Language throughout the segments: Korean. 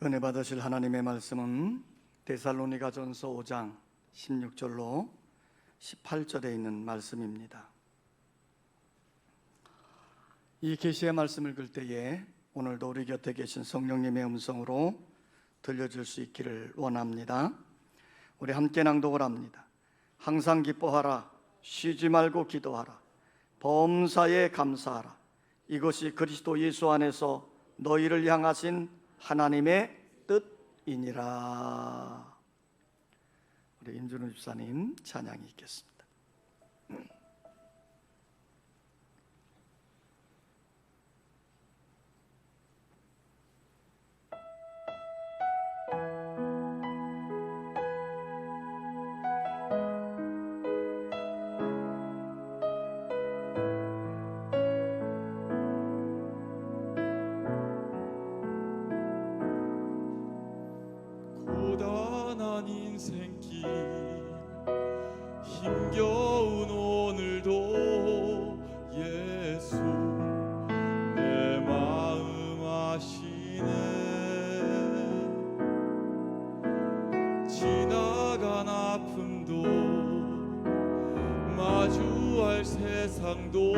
은혜 받으실 하나님의 말씀은 데살로니가전서 5장 16절로 18절에 있는 말씀입니다. 이 계시의 말씀을 읽을 때에 오늘도 우리 곁에 계신 성령님의 음성으로 들려줄 수 있기를 원합니다. 우리 함께 낭독을 합니다. 항상 기뻐하라, 쉬지 말고 기도하라, 범사에 감사하라. 이것이 그리스도 예수 안에서 너희를 향하신 하나님의 뜻이니라. 우리 임준우 집사님 찬양이 있겠습니다. 고단한 인생길 힘겨운 오늘도 예수 내 마음 아시네. 지나간 아픔도 마주할 세상도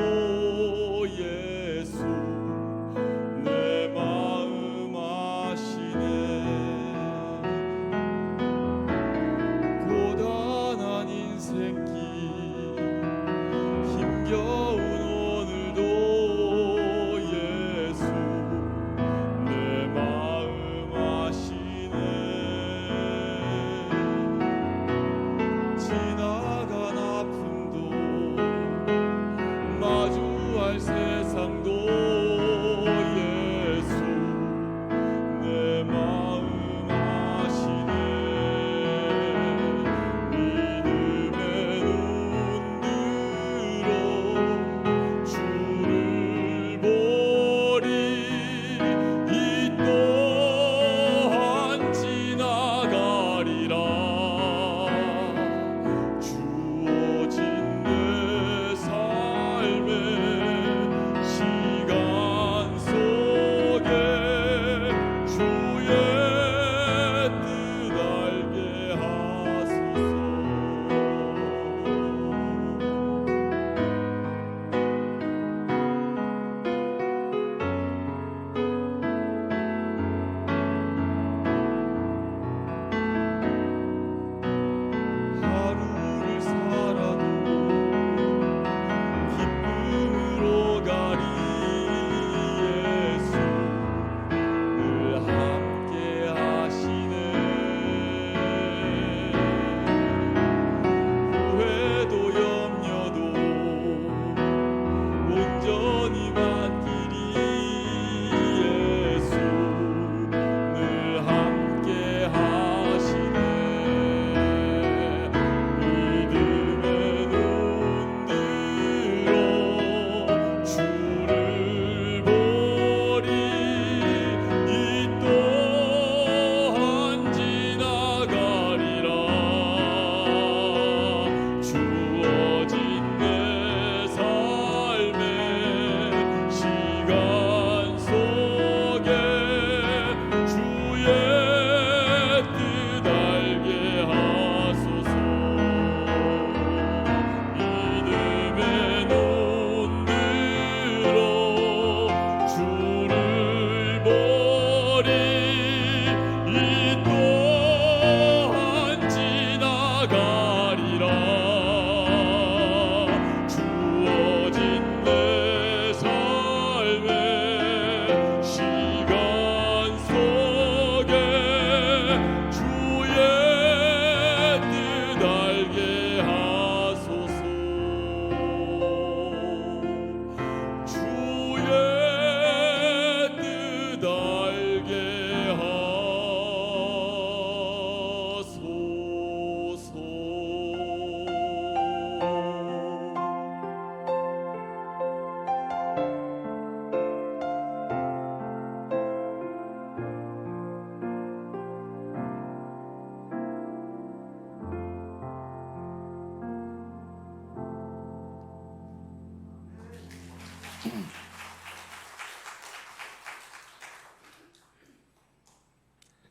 예수 내 마음 아시네. 힘겨운 오늘도 예수 내 마음 아시네. 지나간 아픔도 마주할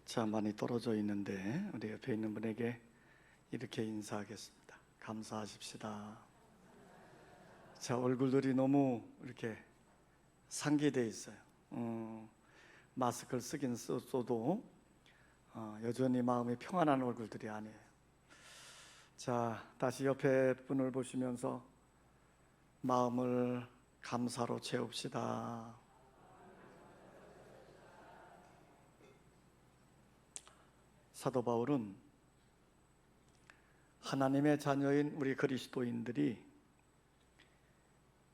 자, 많이 떨어져 있는데 우리 옆에 있는 분에게 이렇게 인사하겠습니다. 감사하십시다. 자, 얼굴들이 너무 이렇게 상기돼 있어요. 마스크를 쓰긴 써도 여전히 마음이 평안한 얼굴들이 아니에요. 자, 다시 옆에 분을 보시면서 마음을 감사로 채웁시다. 사도 바울은 하나님의 자녀인 우리 그리스도인들이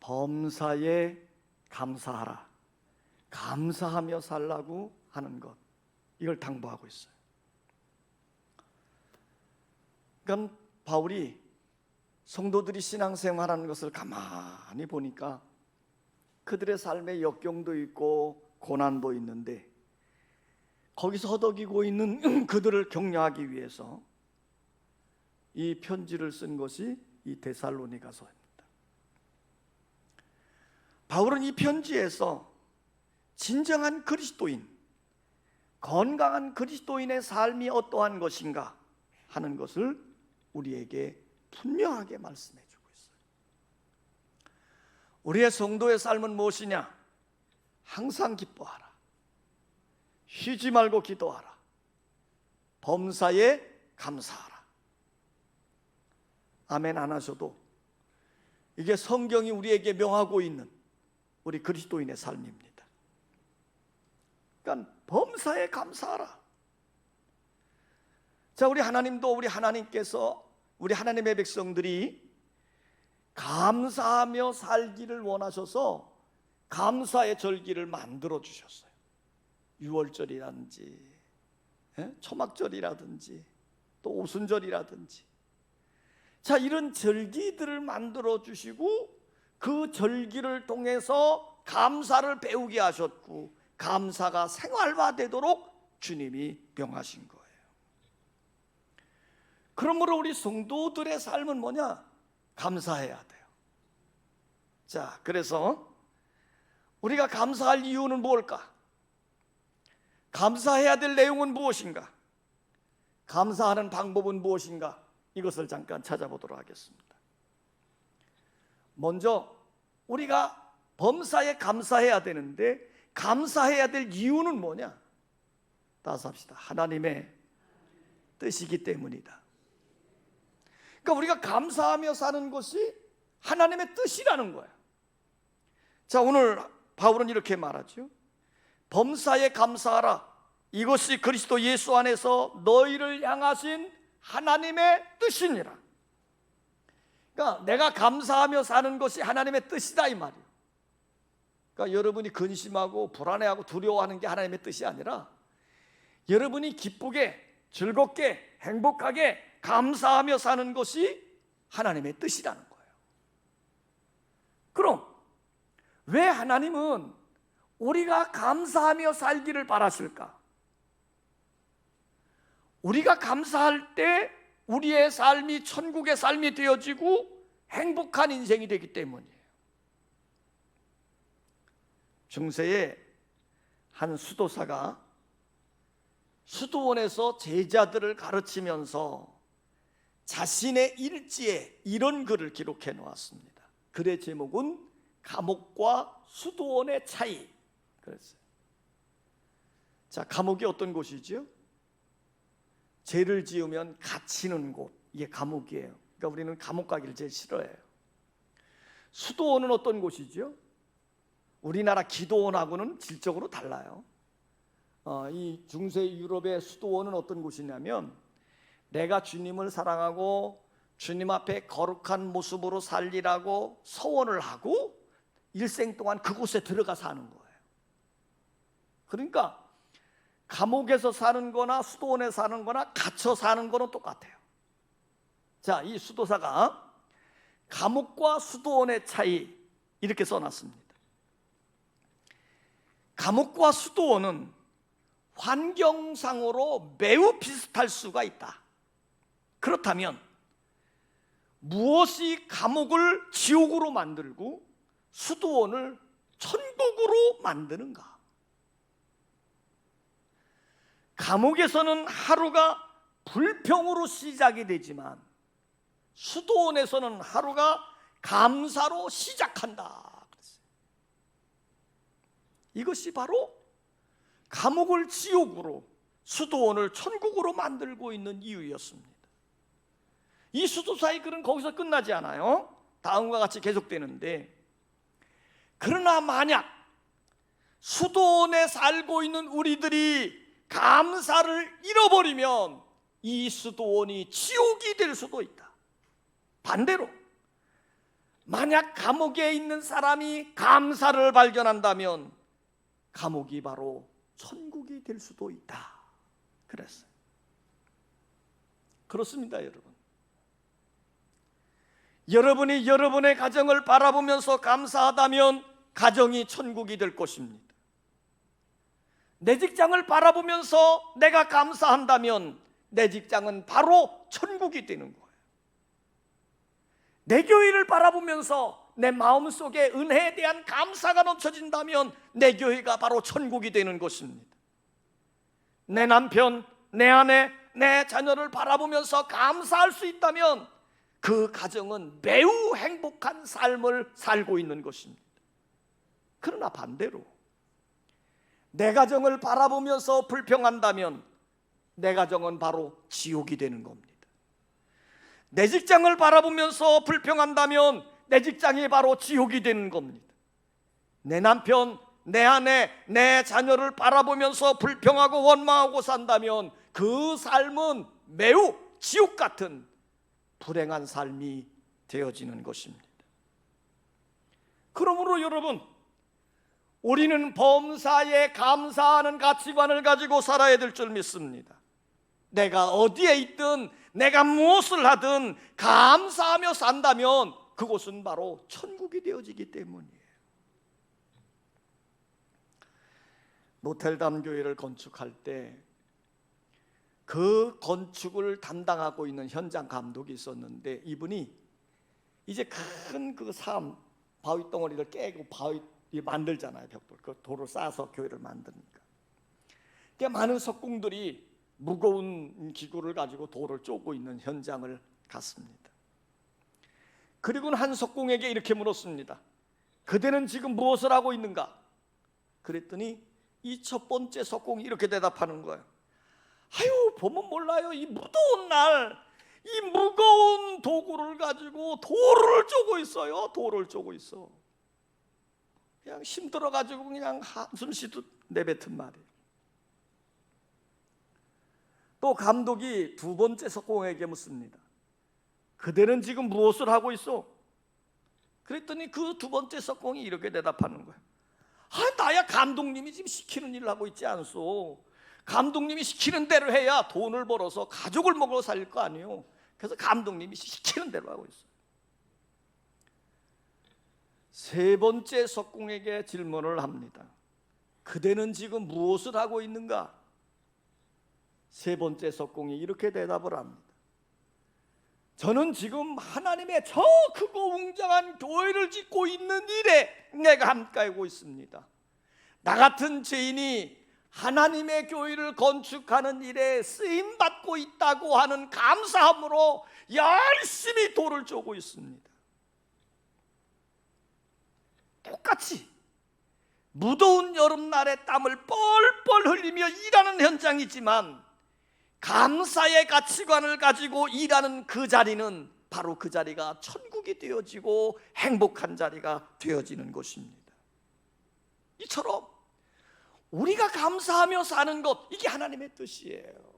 범사에 감사하라, 감사하며 살라고 하는 것, 이걸 당부하고 있어요. 그러니까 바울이 성도들이 신앙생활하는 것을 가만히 보니까 그들의 삶에 역경도 있고 고난도 있는데 거기서 허덕이고 있는 그들을 격려하기 위해서 이 편지를 쓴 것이 이 데살로니가서입니다. 바울은 이 편지에서 진정한 그리스도인, 건강한 그리스도인의 삶이 어떠한 것인가 하는 것을 우리에게 분명하게 말씀해 주고 있어요. 우리의 성도의 삶은 무엇이냐? 항상 기뻐하라, 쉬지 말고 기도하라, 범사에 감사하라. 아멘 안 하셔도 이게 성경이 우리에게 명하고 있는 우리 그리스도인의 삶입니다. 그러니까 범사에 감사하라. 자, 우리 하나님도 우리 하나님께서 우리 하나님의 백성들이 감사하며 살기를 원하셔서 감사의 절기를 만들어 주셨어요. 유월절이라든지 초막절이라든지 또 오순절이라든지, 자, 이런 절기들을 만들어 주시고 그 절기를 통해서 감사를 배우게 하셨고 감사가 생활화되도록 주님이 명하신 거예요. 그러므로 우리 성도들의 삶은 뭐냐? 감사해야 돼요. 자, 그래서 우리가 감사할 이유는 무엇일까? 감사해야 될 내용은 무엇인가? 감사하는 방법은 무엇인가? 이것을 잠깐 찾아보도록 하겠습니다. 먼저 우리가 범사에 감사해야 되는데 감사해야 될 이유는 뭐냐? 따라서 합시다. 하나님의 뜻이기 때문이다. 그러니까 우리가 감사하며 사는 것이 하나님의 뜻이라는 거야. 자, 오늘 바울은 이렇게 말하죠. 범사에 감사하라. 이것이 그리스도 예수 안에서 너희를 향하신 하나님의 뜻이니라. 그러니까 내가 감사하며 사는 것이 하나님의 뜻이다 이 말이에요. 그러니까 여러분이 근심하고 불안해하고 두려워하는 게 하나님의 뜻이 아니라 여러분이 기쁘게 즐겁게 행복하게 감사하며 사는 것이 하나님의 뜻이라는 거예요. 그럼 왜 하나님은 우리가 감사하며 살기를 바라실까? 우리가 감사할 때 우리의 삶이 천국의 삶이 되어지고 행복한 인생이 되기 때문이에요. 중세에 한 수도사가 수도원에서 제자들을 가르치면서 자신의 일지에 이런 글을 기록해 놓았습니다. 글의 제목은 감옥과 수도원의 차이. 그랬어요. 자, 감옥이 어떤 곳이죠? 죄를 지으면 갇히는 곳, 이게 감옥이에요. 그러니까 우리는 감옥 가기를 제일 싫어해요. 수도원은 어떤 곳이죠? 우리나라 기도원하고는 질적으로 달라요. 이 중세 유럽의 수도원은 어떤 곳이냐면 내가 주님을 사랑하고 주님 앞에 거룩한 모습으로 살리라고 서원을 하고 일생 동안 그곳에 들어가 사는 거예요. 그러니까 감옥에서 사는 거나 수도원에 사는 거나 갇혀 사는 거는 똑같아요. 자, 이 수도사가 감옥과 수도원의 차이 이렇게 써놨습니다. 감옥과 수도원은 환경상으로 매우 비슷할 수가 있다. 그렇다면 무엇이 감옥을 지옥으로 만들고 수도원을 천국으로 만드는가? 감옥에서는 하루가 불평으로 시작이 되지만 수도원에서는 하루가 감사로 시작한다. 이것이 바로 감옥을 지옥으로, 수도원을 천국으로 만들고 있는 이유였습니다. 이 수도사의 글은 거기서 끝나지 않아요. 다음과 같이 계속되는데, 그러나 만약 수도원에 살고 있는 우리들이 감사를 잃어버리면 이 수도원이 지옥이 될 수도 있다. 반대로 만약 감옥에 있는 사람이 감사를 발견한다면 감옥이 바로 천국이 될 수도 있다. 그랬어요. 그렇습니다, 여러분. 여러분이 여러분의 가정을 바라보면서 감사하다면 가정이 천국이 될 것입니다. 내 직장을 바라보면서 내가 감사한다면 내 직장은 바로 천국이 되는 거예요. 내 교회를 바라보면서 내 마음속에 은혜에 대한 감사가 넘쳐진다면 내 교회가 바로 천국이 되는 것입니다. 내 남편, 내 아내, 내 자녀를 바라보면서 감사할 수 있다면 그 가정은 매우 행복한 삶을 살고 있는 것입니다. 그러나 반대로 내 가정을 바라보면서 불평한다면 내 가정은 바로 지옥이 되는 겁니다. 내 직장을 바라보면서 불평한다면 내 직장이 바로 지옥이 되는 겁니다. 내 남편, 내 아내, 내 자녀를 바라보면서 불평하고 원망하고 산다면 그 삶은 매우 지옥 같은 불행한 삶이 되어지는 것입니다. 그러므로 여러분, 우리는 범사에 감사하는 가치관을 가지고 살아야 될 줄 믿습니다. 내가 어디에 있든 내가 무엇을 하든 감사하며 산다면 그곳은 바로 천국이 되어지기 때문이에요. 노텔담 교회를 건축할 때 그 건축을 담당하고 있는 현장 감독이 있었는데, 이분이 이제 큰 그 바위 덩어리를 깨고 바위 만들잖아요. 벽돌, 그 돌을 쌓아서 교회를 만드니까. 그러니까 많은 석궁들이 무거운 기구를 가지고 돌을 쪼고 있는 현장을 갔습니다. 그리고는 한 석궁에게 이렇게 물었습니다. 그대는 지금 무엇을 하고 있는가? 그랬더니 이 첫 번째 석궁이 이렇게 대답하는 거예요. 아유, 보면 몰라요. 이 무더운 날 이 무거운 도구를 가지고 돌을 쪼고 있어요. 돌을 쪼고 있어. 그냥 힘들어가지고 그냥 한숨 쉬듯 내뱉은 말이에요. 또 감독이 두 번째 석공에게 묻습니다. 그대는 지금 무엇을 하고 있어? 그랬더니 그 두 번째 석공이 이렇게 대답하는 거예요. 나야 감독님이 지금 시키는 일을 하고 있지 않소. 감독님이 시키는 대로 해야 돈을 벌어서 가족을 먹어 살 거 아니에요. 그래서 감독님이 시키는 대로 하고 있어요. 세 번째 석궁에게 질문을 합니다. 그대는 지금 무엇을 하고 있는가? 세 번째 석궁이 이렇게 대답을 합니다. 저는 지금 하나님의 저 크고 웅장한 교회를 짓고 있는 일에 내가 함께하고 있습니다. 나 같은 죄인이 하나님의 교회를 건축하는 일에 쓰임받고 있다고 하는 감사함으로 열심히 돌을 쪼고 있습니다. 똑같이 무더운 여름날에 땀을 뻘뻘 흘리며 일하는 현장이지만 감사의 가치관을 가지고 일하는 그 자리는 바로 그 자리가 천국이 되어지고 행복한 자리가 되어지는 것입니다. 이처럼 우리가 감사하며 사는 것, 이게 하나님의 뜻이에요.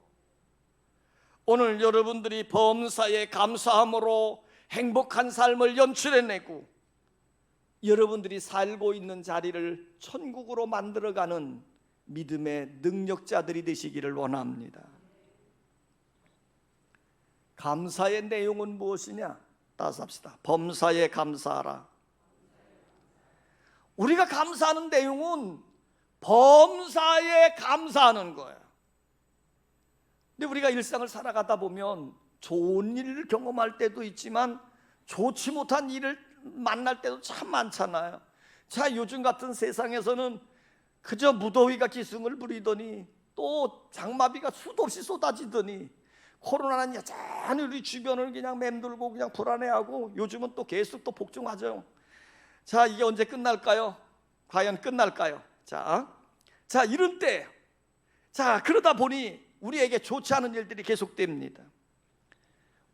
오늘 여러분들이 범사에 감사함으로 행복한 삶을 연출해내고 여러분들이 살고 있는 자리를 천국으로 만들어가는 믿음의 능력자들이 되시기를 원합니다. 감사의 내용은 무엇이냐? 따라서 합시다. 범사에 감사하라. 우리가 감사하는 내용은 범사에 감사하는 거예요. 근데 우리가 일상을 살아가다 보면 좋은 일을 경험할 때도 있지만 좋지 못한 일을 만날 때도 참 많잖아요. 자, 요즘 같은 세상에서는 그저 무더위가 기승을 부리더니 또 장마비가 수도 없이 쏟아지더니 코로나는 여전히 우리 주변을 그냥 맴돌고 그냥 불안해하고 요즘은 또 계속 또 복종하죠. 자, 이게 언제 끝날까요? 과연 끝날까요? 자, 이런 때, 자, 그러다 보니 우리에게 좋지 않은 일들이 계속됩니다.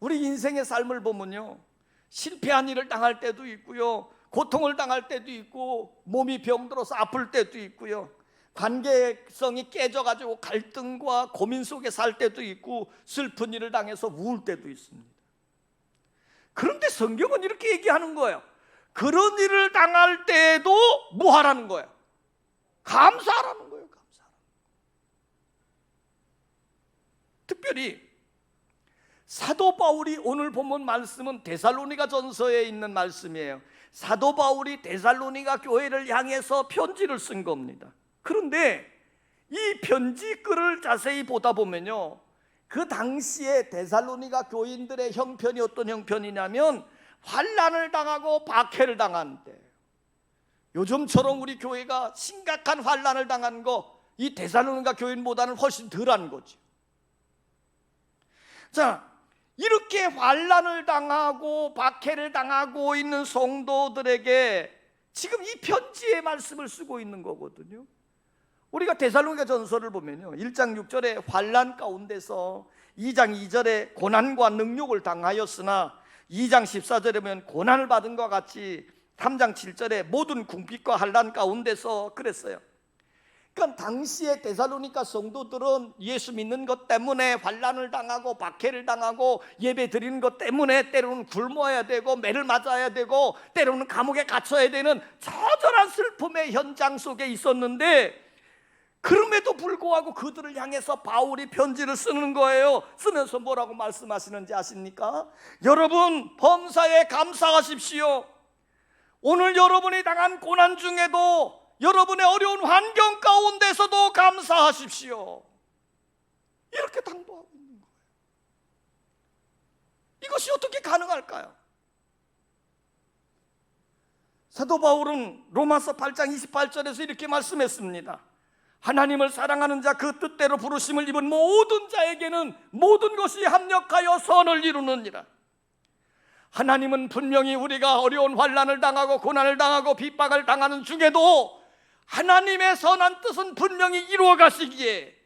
우리 인생의 삶을 보면요, 실패한 일을 당할 때도 있고요, 고통을 당할 때도 있고, 몸이 병들어서 아플 때도 있고요, 관계성이 깨져가지고 갈등과 고민 속에 살 때도 있고, 슬픈 일을 당해서 우울 때도 있습니다. 그런데 성경은 이렇게 얘기하는 거예요. 그런 일을 당할 때에도 뭐 하라는 거예요? 감사하라는 거예요. 감사하라는 거예요. 특별히 사도 바울이 오늘 본문 말씀은 데살로니가 전서에 있는 말씀이에요. 사도 바울이 데살로니가 교회를 향해서 편지를 쓴 겁니다. 그런데 이 편지 글을 자세히 보다 보면요, 그 당시에 데살로니가 교인들의 형편이 어떤 형편이냐면 환난을 당하고 박해를 당한 때, 요즘처럼 우리 교회가 심각한 환난을 당한 거 이 데살로니가 교인보다는 훨씬 덜한 거죠. 자, 이렇게 환난을 당하고 박해를 당하고 있는 성도들에게 지금 이 편지의 말씀을 쓰고 있는 거거든요. 우리가 데살로니가 전서를 보면요, 1장 6절에 환난 가운데서 2장 2절에 고난과 능욕을 당하였으나 2장 14절에 보면 고난을 받은 것 같이 3장 7절에 모든 궁핍과 환난 가운데서 그랬어요. 그러니까 당시에 데살로니가 성도들은 예수 믿는 것 때문에 환난을 당하고 박해를 당하고 예배 드리는 것 때문에 때로는 굶어야 되고 매를 맞아야 되고 때로는 감옥에 갇혀야 되는 처절한 슬픔의 현장 속에 있었는데, 그럼에도 불구하고 그들을 향해서 바울이 편지를 쓰는 거예요. 쓰면서 뭐라고 말씀하시는지 아십니까? 여러분, 범사에 감사하십시오. 오늘 여러분이 당한 고난 중에도, 여러분의 어려운 환경 가운데서도 감사하십시오. 이렇게 당부하고 있는 거예요. 이것이 어떻게 가능할까요? 사도 바울은 로마서 8장 28절에서 이렇게 말씀했습니다. 하나님을 사랑하는 자, 그 뜻대로 부르심을 입은 모든 자에게는 모든 것이 합력하여 선을 이루느니라. 하나님은 분명히 우리가 어려운 환난을 당하고 고난을 당하고 핍박을 당하는 중에도 하나님의 선한 뜻은 분명히 이루어 가시기에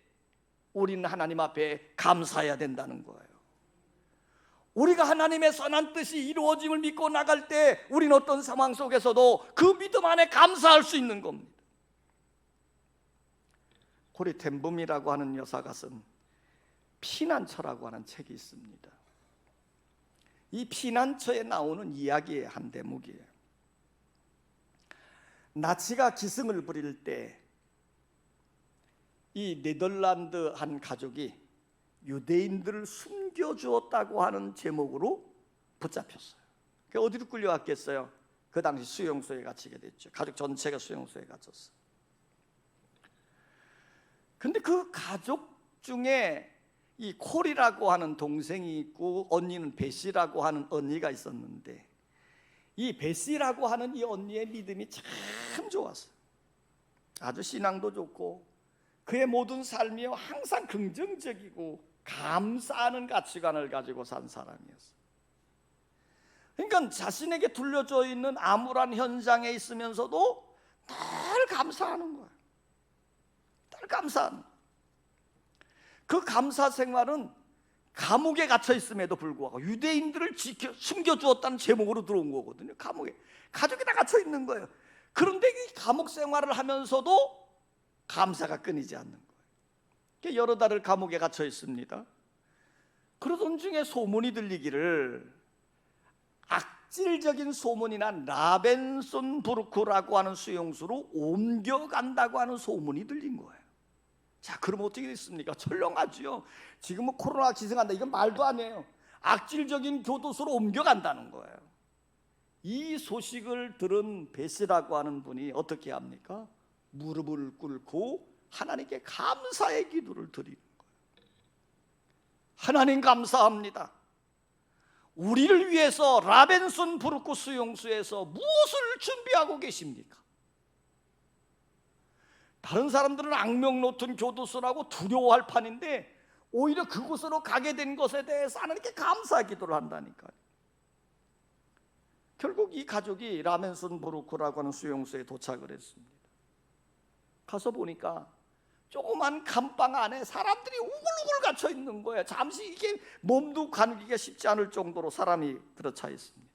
우리는 하나님 앞에 감사해야 된다는 거예요. 우리가 하나님의 선한 뜻이 이루어짐을 믿고 나갈 때 우리는 어떤 상황 속에서도 그 믿음 안에 감사할 수 있는 겁니다. 고리 텐붐이라고 하는 여사가 쓴 피난처라고 하는 책이 있습니다. 이 피난처에 나오는 이야기의 한 대목이에요. 나치가 기승을 부릴 때 이 네덜란드 한 가족이 유대인들을 숨겨주었다고 하는 제목으로 붙잡혔어요. 어디로 끌려갔겠어요? 그 당시 수용소에 갇히게 됐죠. 가족 전체가 수용소에 갇혔어요. 근데 그 가족 중에 이 콜이라고 하는 동생이 있고 언니는 베시라고 하는 언니가 있었는데, 이 베시라고 하는 이 언니의 믿음이 참 좋았어요. 아주 신앙도 좋고 그의 모든 삶이 항상 긍정적이고 감사하는 가치관을 가지고 산 사람이었어요. 그러니까 자신에게 둘러져 있는 암울한 현장에 있으면서도 늘 감사하는 거예요. 늘 감사하는 거예요. 그 감사 생활은 감옥에 갇혀 있음에도 불구하고 유대인들을 숨겨주었다는 제목으로 들어온 거거든요. 감옥에, 가족이 다 갇혀 있는 거예요. 그런데 이 감옥 생활을 하면서도 감사가 끊이지 않는 거예요. 여러 달을 감옥에 갇혀 있습니다. 그러던 중에 소문이 들리기를, 악질적인 소문이 난 라벤손부르크라고 하는 수용소로 옮겨간다고 하는 소문이 들린 거예요. 자, 그럼 어떻게 됐습니까? 철렁하지요. 지금은 코로나가 기승한다, 이건 말도 안 해요. 악질적인 교도소로 옮겨간다는 거예요. 이 소식을 들은 베시라고 하는 분이 어떻게 합니까? 무릎을 꿇고 하나님께 감사의 기도를 드리는 거예요. 하나님 감사합니다. 우리를 위해서 라벤손부르크 수용소에서 무엇을 준비하고 계십니까? 다른 사람들은 악명 높은 교도소라고 두려워할 판인데 오히려 그곳으로 가게 된 것에 대해서 하나님께 감사 기도를 한다니까요. 결국 이 가족이 라멘슨 브루크라고 하는 수용소에 도착을 했습니다. 가서 보니까 조그만 감방 안에 사람들이 우글우글 갇혀 있는 거예요. 잠시 이게 몸도 가누기가 쉽지 않을 정도로 사람이 들어차 있습니다.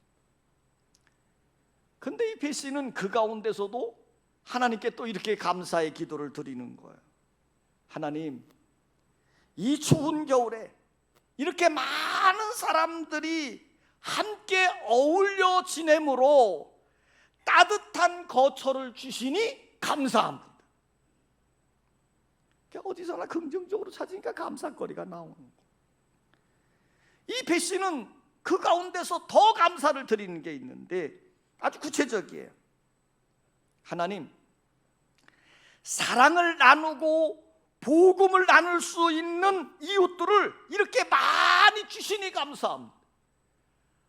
근데 이 배 씨는 그 가운데서도 하나님께 또 이렇게 감사의 기도를 드리는 거예요. 하나님, 이 추운 겨울에 이렇게 많은 사람들이 함께 어울려 지내므로 따뜻한 거처를 주시니 감사합니다. 어디서나 긍정적으로 찾으니까 감사거리가 나오는 거예요. 이 배 씨는 그 가운데서 더 감사를 드리는 게 있는데 아주 구체적이에요. 하나님, 사랑을 나누고 복음을 나눌 수 있는 이웃들을 이렇게 많이 주시니 감사합니다.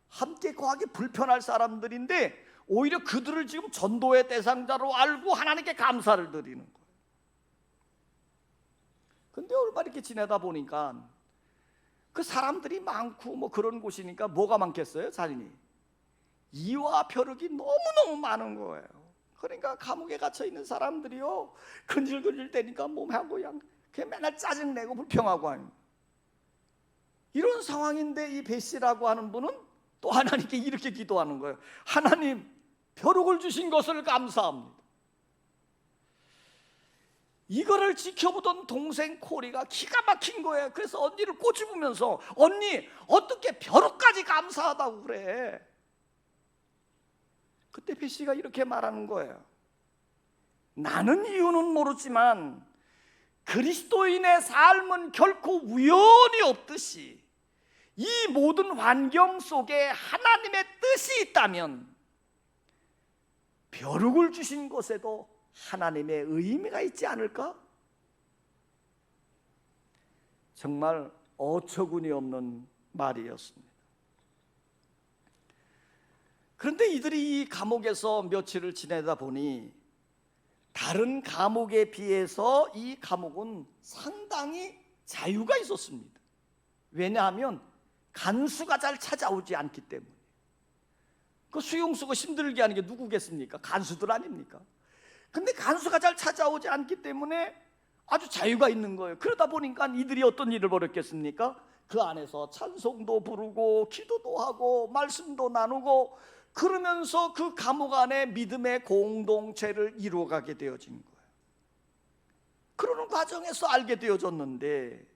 함께 거하기 불편할 사람들인데 오히려 그들을 지금 전도의 대상자로 알고 하나님께 감사를 드리는 거예요. 근데 얼마 이렇게 지내다 보니까 그 사람들이 많고 뭐 그런 곳이니까 뭐가 많겠어요? 자린이 이와 벼룩이 너무너무 많은 거예요. 그러니까 감옥에 갇혀 있는 사람들이요, 근질근질 대니까 몸하고 그냥 맨날 짜증내고 불평하고 하는 이런 상황인데 이 베시라고 하는 분은 또 하나님께 이렇게 기도하는 거예요. 하나님, 벼룩을 주신 것을 감사합니다. 이거를 지켜보던 동생 코리가 기가 막힌 거예요. 그래서 언니를 꼬집으면서 언니, 어떻게 벼룩까지 감사하다고 그래? 그때 베시가 이렇게 말하는 거예요. 나는 이유는 모르지만 그리스도인의 삶은 결코 우연이 없듯이 이 모든 환경 속에 하나님의 뜻이 있다면 벼룩을 주신 것에도 하나님의 의미가 있지 않을까? 정말 어처구니 없는 말이었습니다. 그런데 이들이 이 감옥에서 며칠을 지내다 보니 다른 감옥에 비해서 이 감옥은 상당히 자유가 있었습니다. 왜냐하면 간수가 잘 찾아오지 않기 때문에. 그 수용소가 힘들게 하는 게 누구겠습니까? 간수들 아닙니까? 근데 간수가 잘 찾아오지 않기 때문에 아주 자유가 있는 거예요. 그러다 보니까 이들이 어떤 일을 벌였겠습니까? 그 안에서 찬송도 부르고 기도도 하고 말씀도 나누고 그러면서 그 감옥 안에 믿음의 공동체를 이루어가게 되어진 거예요. 그러는 과정에서 알게 되어졌는데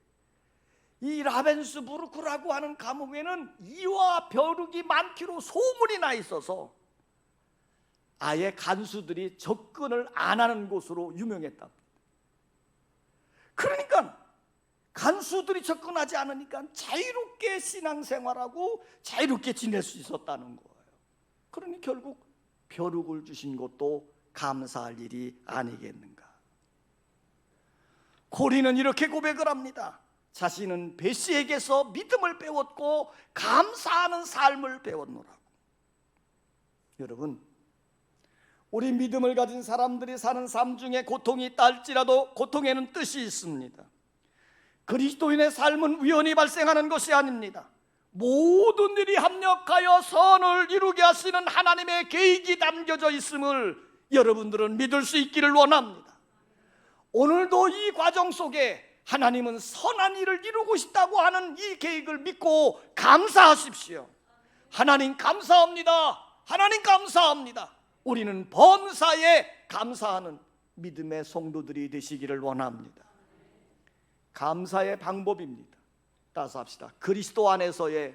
이 라벤스 부르크라고 하는 감옥에는 이와 벼룩이 많기로 소문이 나 있어서 아예 간수들이 접근을 안 하는 곳으로 유명했다. 그러니까 간수들이 접근하지 않으니까 자유롭게 신앙생활하고 자유롭게 지낼 수 있었다는 거예요. 그러니 결국 벼룩을 주신 것도 감사할 일이 아니겠는가. 고리는 이렇게 고백을 합니다. 자신은 베시에게서 믿음을 배웠고 감사하는 삶을 배웠노라고. 여러분, 우리 믿음을 가진 사람들이 사는 삶 중에 고통이 있다 할지라도 고통에는 뜻이 있습니다. 그리스도인의 삶은 우연히 발생하는 것이 아닙니다. 모든 일이 합력하여 선을 이루게 하시는 하나님의 계획이 담겨져 있음을 여러분들은 믿을 수 있기를 원합니다. 오늘도 이 과정 속에 하나님은 선한 일을 이루고 싶다고 하는 이 계획을 믿고 감사하십시오. 하나님 감사합니다. 하나님 감사합니다. 우리는 범사에 감사하는 믿음의 성도들이 되시기를 원합니다. 감사의 방법입니다. 따라서 합시다. 그리스도 안에서의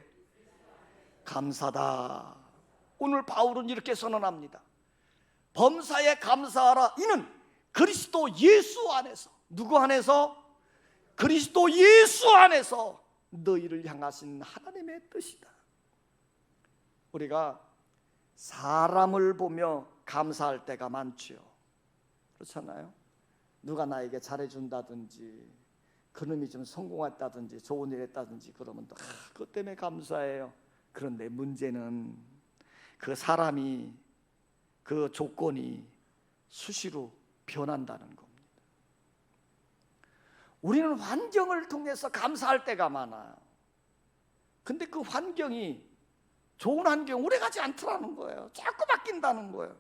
감사다. 오늘 바울은 이렇게 선언합니다. 범사에 감사하라. 이는 그리스도 예수 안에서. 누구 안에서? 그리스도 예수 안에서 너희를 향하신 하나님의 뜻이다. 우리가 사람을 보며 감사할 때가 많지요. 그렇잖아요. 누가 나에게 잘해준다든지 그놈이 좀 성공했다든지 좋은 일 했다든지 그러면 또 그것 때문에 감사해요. 그런데 문제는 그 사람이 그 조건이 수시로 변한다는 겁니다. 우리는 환경을 통해서 감사할 때가 많아요. 근데 그 환경이 좋은 환경 오래가지 않더라는 거예요. 자꾸 바뀐다는 거예요.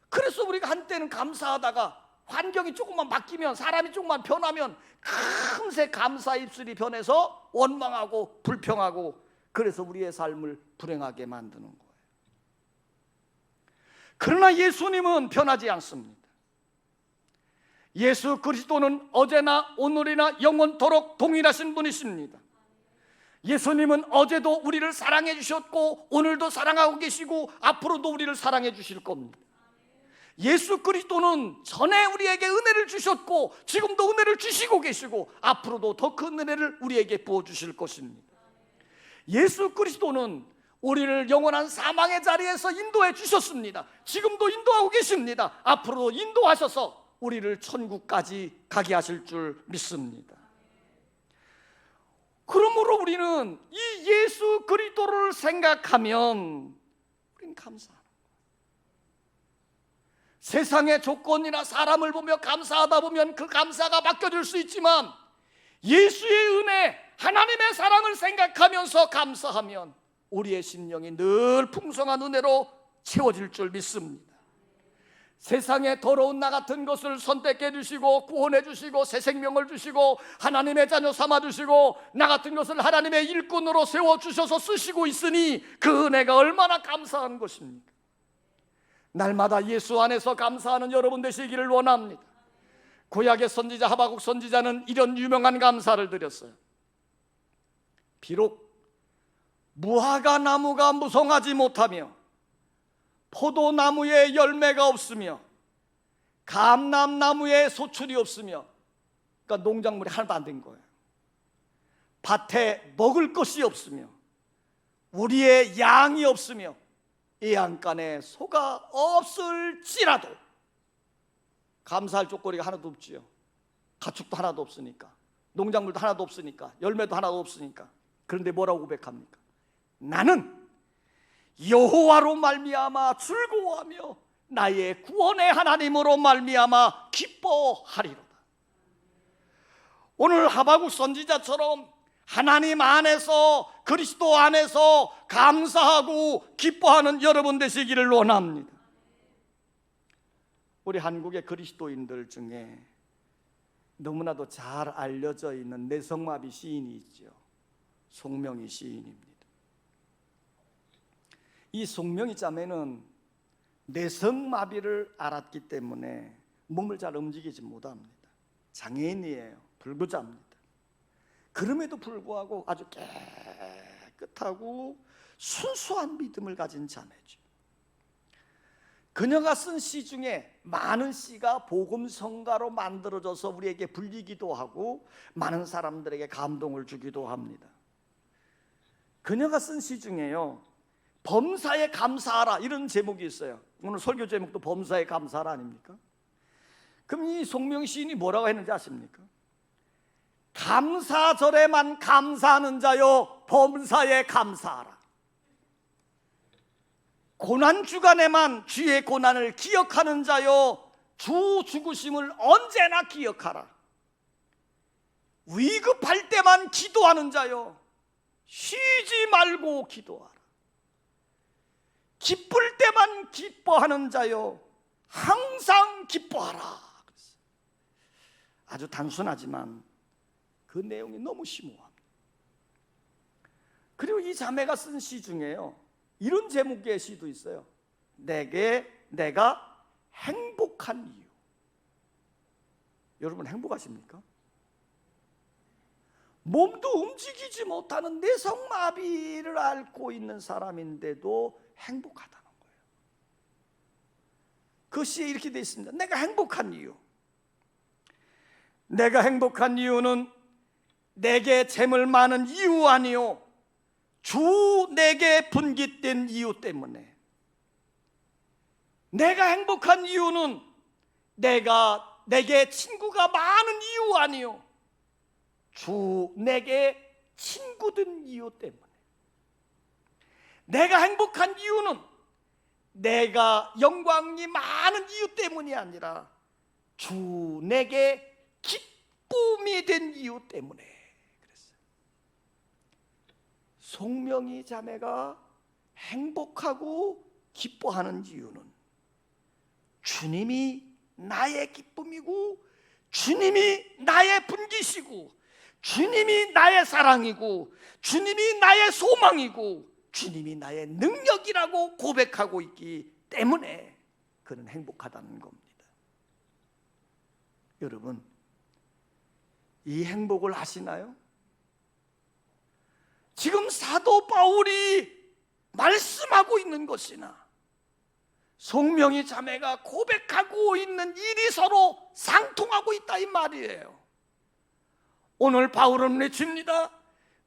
그래서 우리가 한때는 감사하다가 환경이 조금만 바뀌면, 사람이 조금만 변하면 금세 감사 입술이 변해서 원망하고 불평하고, 그래서 우리의 삶을 불행하게 만드는 거예요. 그러나 예수님은 변하지 않습니다. 예수 그리스도는 어제나 오늘이나 영원토록 동일하신 분이십니다. 예수님은 어제도 우리를 사랑해 주셨고 오늘도 사랑하고 계시고 앞으로도 우리를 사랑해 주실 겁니다. 예수 그리스도는 전에 우리에게 은혜를 주셨고 지금도 은혜를 주시고 계시고 앞으로도 더 큰 은혜를 우리에게 부어주실 것입니다. 예수 그리스도는 우리를 영원한 사망의 자리에서 인도해 주셨습니다. 지금도 인도하고 계십니다. 앞으로도 인도하셔서 우리를 천국까지 가게 하실 줄 믿습니다. 그러므로 우리는 이 예수 그리스도를 생각하면 우리는 감사합니다. 세상의 조건이나 사람을 보며 감사하다 보면 그 감사가 바뀌어질 수 있지만 예수의 은혜, 하나님의 사랑을 생각하면서 감사하면 우리의 심령이 늘 풍성한 은혜로 채워질 줄 믿습니다. 세상에 더러운 나 같은 것을 선택해 주시고 구원해 주시고 새 생명을 주시고 하나님의 자녀 삼아 주시고 나 같은 것을 하나님의 일꾼으로 세워 주셔서 쓰시고 있으니 그 은혜가 얼마나 감사한 것입니까? 날마다 예수 안에서 감사하는 여러분 되시기를 원합니다. 구약의 선지자 하박국 선지자는 이런 유명한 감사를 드렸어요. 비록 무화과 나무가 무성하지 못하며 포도나무에 열매가 없으며 감람나무에 소출이 없으며, 그러니까 농작물이 하나도 안 된 거예요. 밭에 먹을 것이 없으며 우리의 양이 없으며 이 양간에 소가 없을지라도 감사할 조건이 하나도 없지요. 가축도 하나도 없으니까, 농작물도 하나도 없으니까, 열매도 하나도 없으니까. 그런데 뭐라고 고백합니까? 나는 여호와로 말미암아 즐거워하며 나의 구원의 하나님으로 말미암아 기뻐하리로다. 오늘 하박국 선지자처럼 하나님 안에서, 그리스도 안에서 감사하고 기뻐하는 여러분 되시기를 원합니다. 우리 한국의 그리스도인들 중에 너무나도 잘 알려져 있는 내성마비 시인이 있죠. 송명희 시인입니다. 이 송명희 자매는 내성마비를 앓았기 때문에 몸을 잘 움직이지 못합니다. 장애인이에요. 불구자입니다. 그럼에도 불구하고 아주 깨끗하고 순수한 믿음을 가진 자매죠. 그녀가 쓴 시 중에 많은 시가 복음성가로 만들어져서 우리에게 불리기도 하고 많은 사람들에게 감동을 주기도 합니다. 그녀가 쓴 시 중에요, 범사에 감사하라 이런 제목이 있어요. 오늘 설교 제목도 범사에 감사하라 아닙니까? 그럼 이 송명 시인이 뭐라고 했는지 아십니까? 감사절에만 감사하는 자여 범사에 감사하라. 고난주간에만 주의 고난을 기억하는 자여 주 죽으심을 언제나 기억하라. 위급할 때만 기도하는 자여 쉬지 말고 기도하라. 기쁠 때만 기뻐하는 자여 항상 기뻐하라. 아주 단순하지만 그 내용이 너무 심오합니다. 그리고 이 자매가 쓴 시 중에요, 이런 제목의 시도 있어요. 내가 행복한 이유. 여러분 행복하십니까? 몸도 움직이지 못하는 내성마비를 앓고 있는 사람인데도 행복하다는 거예요. 그 시에 이렇게 되어 있습니다. 내가 행복한 이유. 내가 행복한 이유는 내게 재물 많은 이유 아니요 주 내게 분깃된 이유 때문에. 내가 행복한 이유는 내게 친구가 많은 이유 아니요 주 내게 친구된 이유 때문에. 내가 행복한 이유는 내가 영광이 많은 이유 때문이 아니라 주 내게 기쁨이 된 이유 때문에 그랬어요. 송명희 자매가 행복하고 기뻐하는 이유는 주님이 나의 기쁨이고 주님이 나의 분기시고 주님이 나의 사랑이고 주님이 나의 소망이고 주님이 나의 능력이라고 고백하고 있기 때문에 그는 행복하다는 겁니다. 여러분, 이 행복을 아시나요? 지금 사도 바울이 말씀하고 있는 것이나 송명희 자매가 고백하고 있는 일이 서로 상통하고 있다 이 말이에요. 오늘 바울은 외칩니다.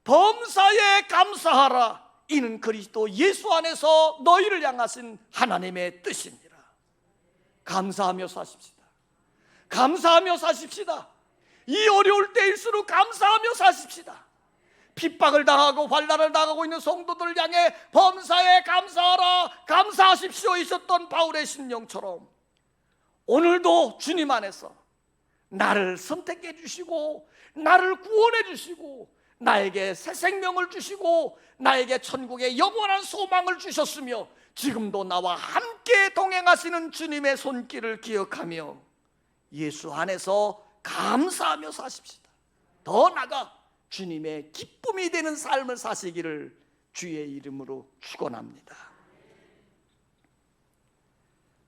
범사에 감사하라. 이는 그리스도 예수 안에서 너희를 향하신 하나님의 뜻이니라. 감사하며 사십시다. 감사하며 사십시다. 이 어려울 때일수록 감사하며 사십시다. 핍박을 당하고 환난을 당하고 있는 성도들을 향해 범사에 감사하라, 감사하십시오 있었던 바울의 심령처럼 오늘도 주님 안에서 나를 선택해 주시고 나를 구원해 주시고 나에게 새 생명을 주시고 나에게 천국의 영원한 소망을 주셨으며 지금도 나와 함께 동행하시는 주님의 손길을 기억하며 예수 안에서 감사하며 사십시다. 더 나아가 주님의 기쁨이 되는 삶을 사시기를 주의 이름으로 축원합니다.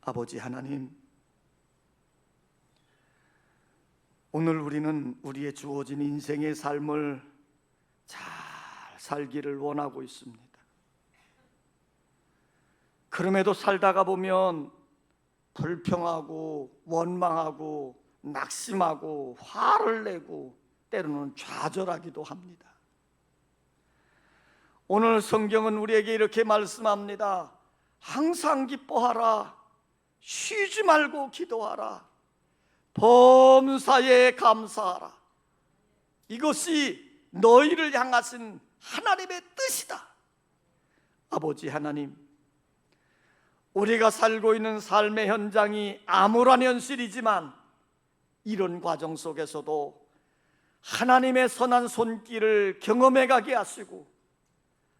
아버지 하나님, 오늘 우리는 우리의 주어진 인생의 삶을 잘 살기를 원하고 있습니다. 그럼에도 살다가 보면 불평하고 원망하고 낙심하고 화를 내고 때로는 좌절하기도 합니다. 오늘 성경은 우리에게 이렇게 말씀합니다. 항상 기뻐하라. 쉬지 말고 기도하라. 범사에 감사하라. 이것이 너희를 향하신 하나님의 뜻이다. 아버지 하나님, 우리가 살고 있는 삶의 현장이 암울한 현실이지만 이런 과정 속에서도 하나님의 선한 손길을 경험해 가게 하시고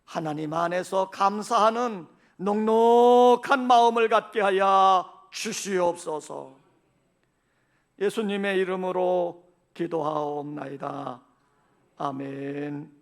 하나님 안에서 감사하는 넉넉한 마음을 갖게 하여 주시옵소서. 예수님의 이름으로 기도하옵나이다. 아멘.